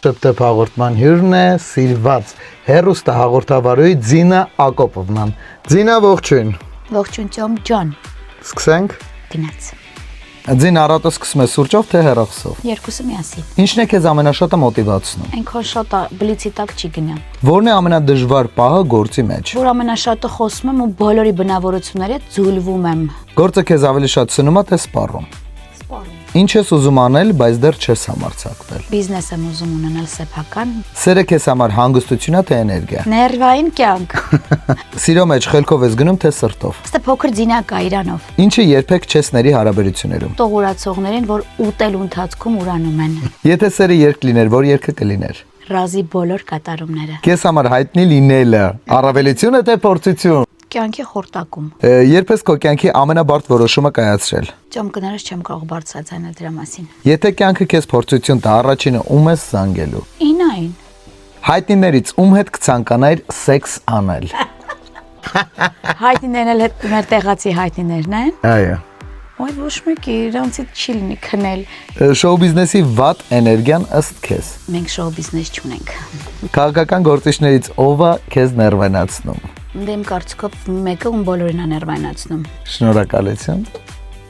Շփթեփ հաղորդման հյուրն է սիրված հերոստա հաղորդավարուհի Ձինա Ակոպովնան։ Ձինա, ողջույն։ Ողջույն ջան։ Սկսենք։ Գնաց։ Ձին առատը սկսում է սուրճով թե հեռախոսով։ Երկուսը միասին։ Ինչն է քեզ ամենաշատը մոտիվացնում։ Այնքան շատ բլիցի տակ չի գնա։ Որն է ամենադժվար պահը գործի մեջ։ Որ ամենաշատը խոսում եմ ու բոլորի բնավորությունների հետ ձուլվում եմ։ Գործը քեզ ավելի շատ սնում է թե սպառում։ Սպառում։ Ինչ ես ուզում անել, բայց դեռ չես համարձակվել։ Բիզնես եմ ուզում ունենալ սեփական։ Սերը քեզ համար հանգստություն է թե էներգիա։ Ներվային կյանք։ Սիրո մեջ խելքով ես գնում թե սրտով։ Ստե փոքր ձինակ է իրանով։ Ինչը երբեք չես ների հարաբերություններում։ Տողուրացողներին, որ ուտելու ընթացքում ուրանում են։ Եթե սերը երկ լիներ, որ երկը կլիներ։ Ռազի բոլոր կատարումները։ Քեզ համար հայտնի լինելը առավելություն է թե փորձություն։ Կյանքի խորտակում։ Երբ ես քո կյանքի ամենաբարդ որոշումը կայացրել։ Ճամկներս չեմ կարող բարձրացնել դրա մասին։ Եթե կյանքը քեզ փորձություն տա, առաջինը ում ես զանգելու։ Ինային։ Հայտնիներից ում հետ կցանկանայր սեքս անել։ Հայտնիներն էլ մեր տեղացի հայտնիներն են։ Այո։ Ոյ ոչ մեկի իրանցից չի լինի քնել։ Շոու բիզնեսի վատ էներգիան ըստ քեզ։ Մենք շոու բիզնես չունենք։ Քաղաքական գործիչներից ով է քեզ ներվայնացնում։ Դեմ կարծիքով մեկը ում բոլորին է ներվայնացնում։ Շնորհակալություն։